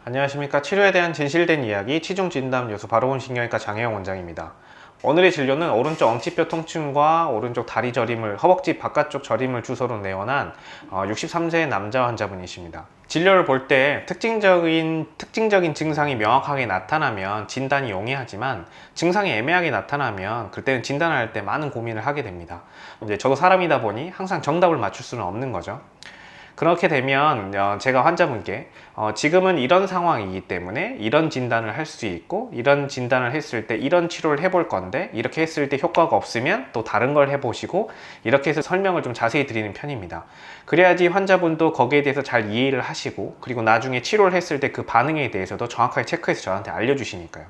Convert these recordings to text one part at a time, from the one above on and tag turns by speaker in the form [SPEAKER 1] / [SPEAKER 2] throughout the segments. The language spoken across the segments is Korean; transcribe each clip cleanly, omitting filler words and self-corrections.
[SPEAKER 1] 안녕하십니까. 치료에 대한 진실된 이야기 치중진담 요수 바로본신경외과 장혜영 원장입니다. 오늘의 진료는 오른쪽 엉치뼈 통증과 오른쪽 다리 저림을, 허벅지 바깥쪽 저림을 주소로 내원한 63세 남자 환자분이십니다. 진료를 볼 때 특징적인 증상이 명확하게 나타나면 진단이 용이하지만 증상이 애매하게 나타나면 그때는 진단을 할 때 많은 고민을 하게 됩니다. 이제 저도 사람이다 보니 항상 정답을 맞출 수는 없는 거죠. 그렇게 되면 제가 환자분께 지금은 이런 상황이기 때문에 이런 진단을 할 수 있고, 이런 진단을 했을 때 이런 치료를 해볼 건데, 이렇게 했을 때 효과가 없으면 또 다른 걸 해보시고, 이렇게 해서 설명을 좀 자세히 드리는 편입니다. 그래야지 환자분도 거기에 대해서 잘 이해를 하시고, 그리고 나중에 치료를 했을 때 그 반응에 대해서도 정확하게 체크해서 저한테 알려주시니까요.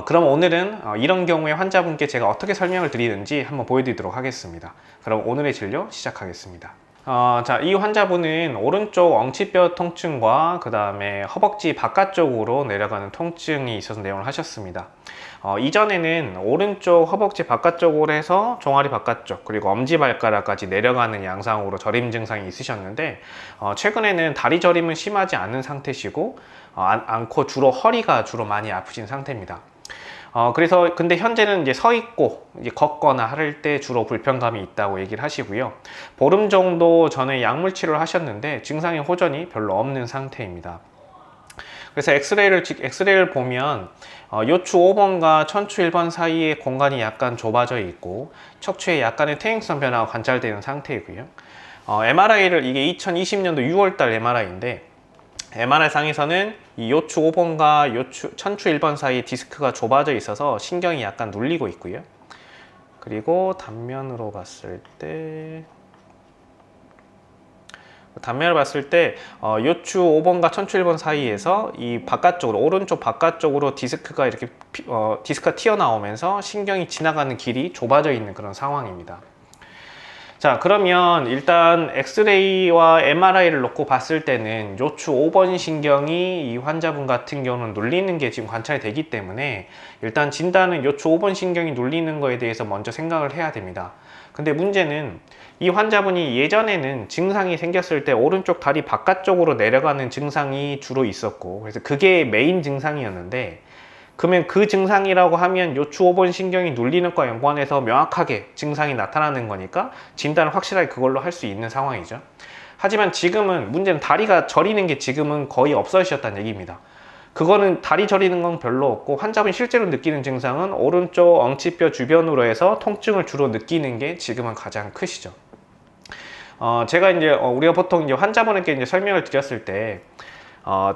[SPEAKER 1] 그럼 오늘은 이런 경우에 환자분께 제가 어떻게 설명을 드리는지 한번 보여드리도록 하겠습니다. 그럼 오늘의 진료 시작하겠습니다. 자, 이 환자분은 오른쪽 엉치뼈 통증과 그 다음에 허벅지 바깥쪽으로 내려가는 통증이 있어서 내원을 하셨습니다. 이전에는 오른쪽 허벅지 바깥쪽으로 해서 종아리 바깥쪽 그리고 엄지발가락까지 내려가는 양상으로 저림 증상이 있으셨는데 최근에는 다리 저림은 심하지 않은 상태시고 않고 주로 허리가 주로 많이 아프신 상태입니다. 그래서 근데 현재는 이제 서 있고 이제 걷거나 할 때 주로 불편감이 있다고 얘기를 하시고요. 보름 정도 전에 약물 치료를 하셨는데 증상의 호전이 별로 없는 상태입니다. 그래서 엑스레이를 보면 요추 5번과 천추 1번 사이에 공간이 약간 좁아져 있고 척추에 약간의 퇴행성 변화가 관찰되는 상태이고요. MRI를 이게 2020년도 6월달 MRI인데 MRI 상에서는 이 요추 5번과 천추 1번 사이 디스크가 좁아져 있어서 신경이 약간 눌리고 있고요. 그리고 단면을 봤을 때 요추 5번과 천추 1번 사이에서 이 바깥쪽으로, 오른쪽 바깥쪽으로 디스크가 이렇게 디스크가 튀어나오면서 신경이 지나가는 길이 좁아져 있는 그런 상황입니다. 자, 그러면 일단 엑스레이와 MRI를 놓고 봤을 때는 요추 5번 신경이 이 환자분 같은 경우는 눌리는 게 지금 관찰이 되기 때문에 일단 진단은 요추 5번 신경이 눌리는 거에 대해서 먼저 생각을 해야 됩니다. 근데 문제는 이 환자분이 예전에는 증상이 생겼을 때 오른쪽 다리 바깥쪽으로 내려가는 증상이 주로 있었고, 그래서 그게 메인 증상이었는데, 그러면 그 증상이라고 하면 요추 5번 신경이 눌리는 거와 연관해서 명확하게 증상이 나타나는 거니까 진단을 확실하게 그걸로 할 수 있는 상황이죠. 하지만 지금은 문제는 다리가 저리는 게 지금은 거의 없어지셨다는 얘기입니다. 그거는 다리 저리는 건 별로 없고 환자분이 실제로 느끼는 증상은 오른쪽 엉치뼈 주변으로 해서 통증을 주로 느끼는 게 지금은 가장 크시죠. 제가 이제 우리가 보통 이제 환자분에게 이제 설명을 드렸을 때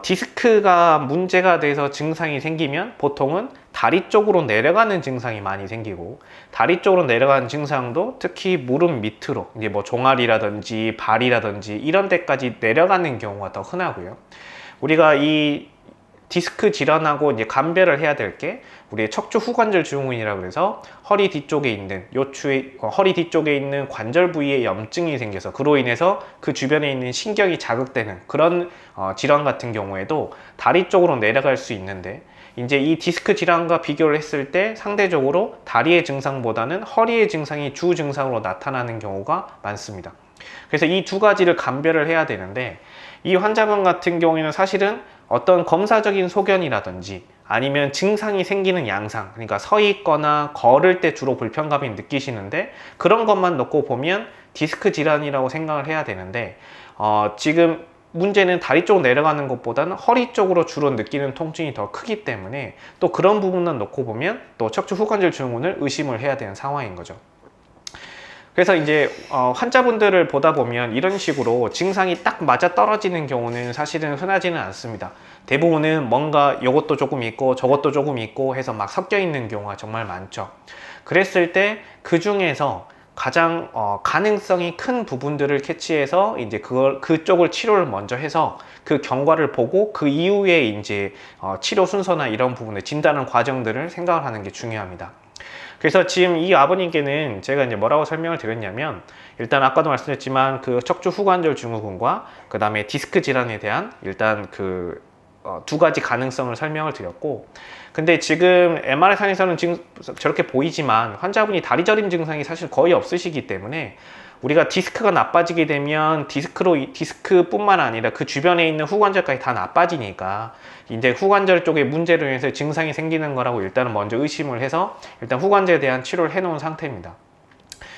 [SPEAKER 1] 디스크가 문제가 돼서 증상이 생기면 보통은 다리 쪽으로 내려가는 증상이 많이 생기고, 다리 쪽으로 내려가는 증상도 특히 무릎 밑으로 이제 뭐 종아리라든지 발이라든지 이런 데까지 내려가는 경우가 더 흔하고요. 우리가 이 디스크 질환하고 이제 감별을 해야 될 게 우리의 척추 후관절 증후군이라고 해서 허리 뒤쪽에 있는 허리 뒤쪽에 있는 관절 부위에 염증이 생겨서 그로 인해서 그 주변에 있는 신경이 자극되는 그런 질환 같은 경우에도 다리 쪽으로 내려갈 수 있는데, 이제 이 디스크 질환과 비교를 했을 때 상대적으로 다리의 증상보다는 허리의 증상이 주 증상으로 나타나는 경우가 많습니다. 그래서 이 두 가지를 감별을 해야 되는데, 이 환자분 같은 경우에는 사실은 어떤 검사적인 소견이라든지 아니면 증상이 생기는 양상, 그러니까 서 있거나 걸을 때 주로 불편감이 느끼시는데 그런 것만 놓고 보면 디스크 질환이라고 생각을 해야 되는데 지금 문제는 다리 쪽으로 내려가는 것보다는 허리 쪽으로 주로 느끼는 통증이 더 크기 때문에 또 그런 부분만 놓고 보면 또 척추 후관절 증후군을 의심을 해야 되는 상황인 거죠. 그래서 이제 환자분들을 보다 보면 이런 식으로 증상이 딱 맞아 떨어지는 경우는 사실은 흔하지는 않습니다. 대부분은 뭔가 이것도 조금 있고 저것도 조금 있고 해서 막 섞여 있는 경우가 정말 많죠. 그랬을 때 그 중에서 가장 가능성이 큰 부분들을 캐치해서 이제 그쪽을 치료를 먼저 해서 그 경과를 보고 그 이후에 이제 치료 순서나 이런 부분의 진단하는 과정들을 생각을 하는 게 중요합니다. 그래서 지금 이 아버님께는 제가 이제 뭐라고 설명을 드렸냐면, 일단 아까도 말씀드렸지만 그 척추 후관절 증후군과 그 다음에 디스크 질환에 대한 일단 그 두 가지 가능성을 설명을 드렸고, 근데 지금 MRI 상에서는 지금 저렇게 보이지만 환자분이 다리 저림 증상이 사실 거의 없으시기 때문에 우리가 디스크가 나빠지게 되면 디스크뿐만 아니라 그 주변에 있는 후관절까지 다 나빠지니까 이제 후관절 쪽에 문제로 인해서 증상이 생기는 거라고 일단은 먼저 의심을 해서 일단 후관절에 대한 치료를 해 놓은 상태입니다.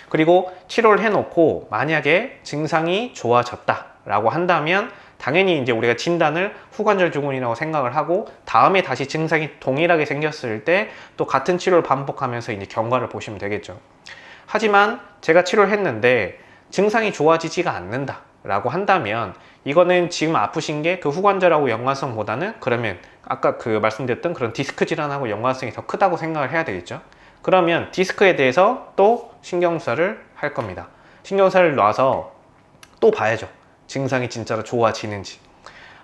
[SPEAKER 1] 그리고 치료를 해 놓고 만약에 증상이 좋아졌다라고 한다면 당연히 이제 우리가 진단을 후관절 증후군이라고 생각을 하고 다음에 다시 증상이 동일하게 생겼을 때 또 같은 치료를 반복하면서 이제 경과를 보시면 되겠죠. 하지만 제가 치료를 했는데 증상이 좋아지지가 않는다 라고 한다면 이거는 지금 아프신 게 그 후관절하고 연관성보다는 그러면 아까 그 말씀드렸던 그런 디스크 질환하고 연관성이 더 크다고 생각을 해야 되겠죠. 그러면 디스크에 대해서 또 신경수사를 할 겁니다. 신경수사를 놔서 또 봐야죠. 증상이 진짜로 좋아지는지,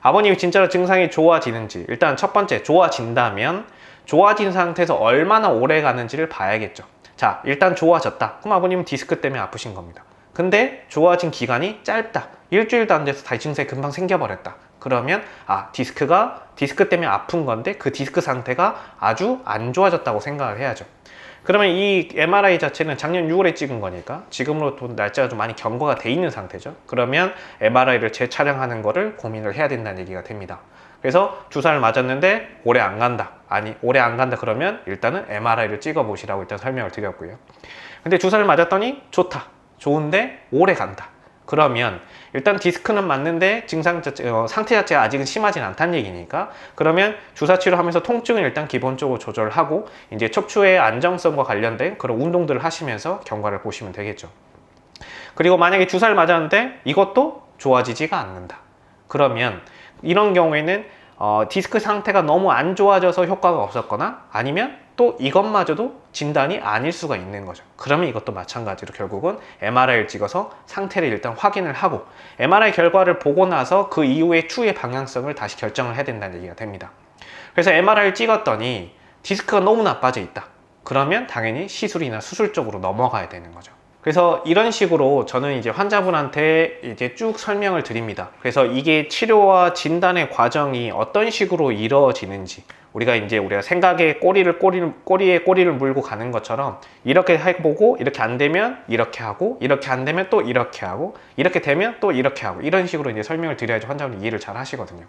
[SPEAKER 1] 아버님이 진짜로 증상이 좋아지는지. 일단 첫 번째, 좋아진다면 좋아진 상태에서 얼마나 오래 가는지를 봐야겠죠. 자, 일단 좋아졌다. 그럼 아버님은 디스크 때문에 아프신 겁니다. 근데 좋아진 기간이 짧다. 일주일도 안 돼서 다시 증상이 금방 생겨버렸다. 그러면 디스크 때문에 아픈 건데 그 디스크 상태가 아주 안 좋아졌다고 생각을 해야죠. 그러면 이 MRI 자체는 작년 6월에 찍은 거니까 지금으로부터 날짜가 좀 많이 경과가 돼 있는 상태죠. 그러면 MRI를 재촬영하는 거를 고민을 해야 된다는 얘기가 됩니다. 그래서 주사를 맞았는데 오래 안 간다. 오래 안 간다 그러면 일단은 MRI를 찍어 보시라고 일단 설명을 드렸고요. 근데 주사를 맞았더니 좋다. 좋은데 오래 간다. 그러면 일단 디스크는 맞는데 상태 자체가 아직은 심하진 않다는 얘기니까 그러면 주사 치료하면서 통증을 일단 기본적으로 조절하고 이제 척추의 안정성과 관련된 그런 운동들을 하시면서 경과를 보시면 되겠죠. 그리고 만약에 주사를 맞았는데 이것도 좋아지지가 않는다. 그러면 이런 경우에는 디스크 상태가 너무 안 좋아져서 효과가 없었거나 아니면 또 이것마저도 진단이 아닐 수가 있는 거죠. 그러면 이것도 마찬가지로 결국은 MRI를 찍어서 상태를 일단 확인을 하고 MRI 결과를 보고 나서 그 이후에 추후의 방향성을 다시 결정을 해야 된다는 얘기가 됩니다. 그래서 MRI를 찍었더니 디스크가 너무 나빠져 있다. 그러면 당연히 시술이나 수술 쪽으로 넘어가야 되는 거죠. 그래서 이런 식으로 저는 이제 환자분한테 이제 쭉 설명을 드립니다. 그래서 이게 치료와 진단의 과정이 어떤 식으로 이루어지는지 우리가 생각에 꼬리에 꼬리를 물고 가는 것처럼 이렇게 해보고 이렇게 안 되면 이렇게 하고 이렇게 안 되면 또 이렇게 하고 이렇게 되면 또 이렇게 하고 이런 식으로 이제 설명을 드려야지 환자분이 이해를 잘 하시거든요.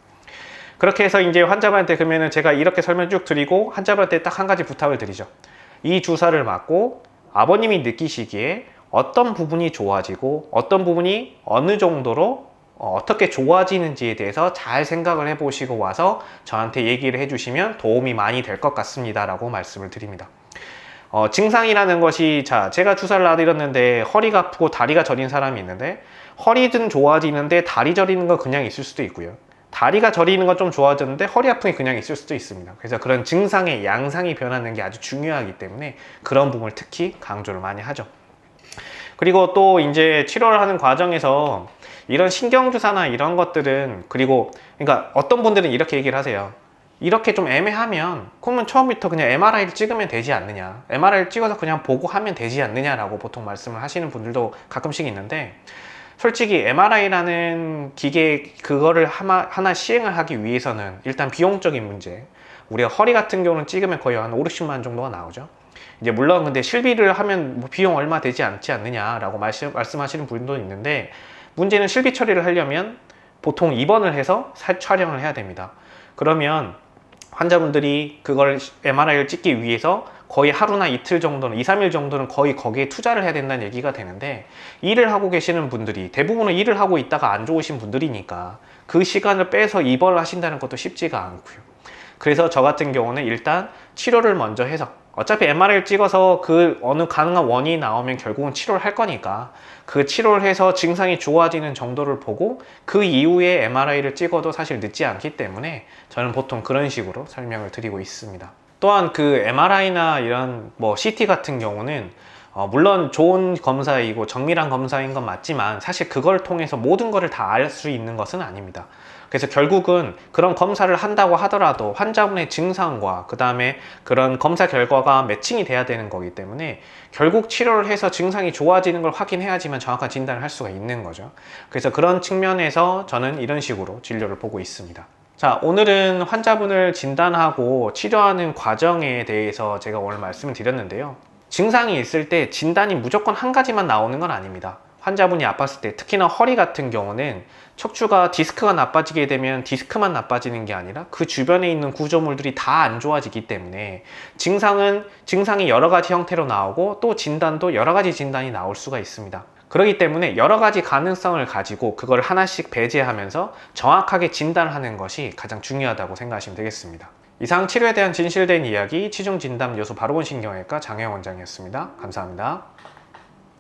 [SPEAKER 1] 그렇게 해서 이제 환자분한테 그러면은 제가 이렇게 설명 쭉 드리고 환자분한테 딱 한 가지 부탁을 드리죠. 이 주사를 맞고 아버님이 느끼시기에 어떤 부분이 좋아지고 어떤 부분이 어느 정도로 어떻게 좋아지는지에 대해서 잘 생각을 해보시고 와서 저한테 얘기를 해주시면 도움이 많이 될 것 같습니다 라고 말씀을 드립니다. 증상이라는 것이 제가 주사를 놔드렸는데 허리가 아프고 다리가 저린 사람이 있는데 허리든 좋아지는데 다리 저리는 건 그냥 있을 수도 있고요. 다리가 저리는 건 좀 좋아졌는데 허리 아픈 게 그냥 있을 수도 있습니다. 그래서 그런 증상의 양상이 변하는 게 아주 중요하기 때문에 그런 부분을 특히 강조를 많이 하죠. 그리고 또 이제 치료를 하는 과정에서 이런 신경주사나 이런 것들은 그러니까 어떤 분들은 이렇게 얘기를 하세요. 이렇게 좀 애매하면 그러면 처음부터 그냥 MRI를 찍으면 되지 않느냐, MRI를 찍어서 그냥 보고 하면 되지 않느냐라고 보통 말씀을 하시는 분들도 가끔씩 있는데 솔직히 MRI라는 기계 그거를 하나 시행을 하기 위해서는 일단 비용적인 문제, 우리가 허리 같은 경우는 찍으면 거의 한 5, 60만 원 정도가 나오죠. 이제 물론 근데 실비를 하면 뭐 비용 얼마 되지 않지 않느냐라고 말씀하시는 분도 있는데 문제는 실비 처리를 하려면 보통 입원을 해서 촬영을 해야 됩니다. 그러면 환자분들이 그걸 MRI를 찍기 위해서 거의 하루나 이틀 정도는 2, 3일 정도는 거의 거기에 투자를 해야 된다는 얘기가 되는데 일을 하고 계시는 분들이 대부분은 일을 하고 있다가 안 좋으신 분들이니까 그 시간을 빼서 입원을 하신다는 것도 쉽지가 않고요. 그래서 저 같은 경우는 일단 치료를 먼저 해서 어차피 MRI를 찍어서 그 어느 가능한 원인이 나오면 결국은 치료를 할 거니까 그 치료를 해서 증상이 좋아지는 정도를 보고 그 이후에 MRI를 찍어도 사실 늦지 않기 때문에 저는 보통 그런 식으로 설명을 드리고 있습니다. 또한 그 MRI나 이런 CT 같은 경우는 물론 좋은 검사이고 정밀한 검사인 건 맞지만 사실 그걸 통해서 모든 것을 다 알 수 있는 것은 아닙니다. 그래서 결국은 그런 검사를 한다고 하더라도 환자분의 증상과 그 다음에 그런 검사 결과가 매칭이 돼야 되는 거기 때문에 결국 치료를 해서 증상이 좋아지는 걸 확인해야지만 정확한 진단을 할 수가 있는 거죠. 그래서 그런 측면에서 저는 이런 식으로 진료를 보고 있습니다. 자, 오늘은 환자분을 진단하고 치료하는 과정에 대해서 제가 오늘 말씀을 드렸는데요. 증상이 있을 때 진단이 무조건 한 가지만 나오는 건 아닙니다. 환자분이 아팠을 때, 특히나 허리 같은 경우는 척추가 디스크가 나빠지게 되면 디스크만 나빠지는 게 아니라 그 주변에 있는 구조물들이 다 안 좋아지기 때문에 증상이 여러 가지 형태로 나오고 또 진단도 여러 가지 진단이 나올 수가 있습니다. 그렇기 때문에 여러 가지 가능성을 가지고 그걸 하나씩 배제하면서 정확하게 진단을 하는 것이 가장 중요하다고 생각하시면 되겠습니다. 이상 치료에 대한 진실된 이야기, 치중진담 요소 바로본 신경외과 장혜영 원장이었습니다. 감사합니다.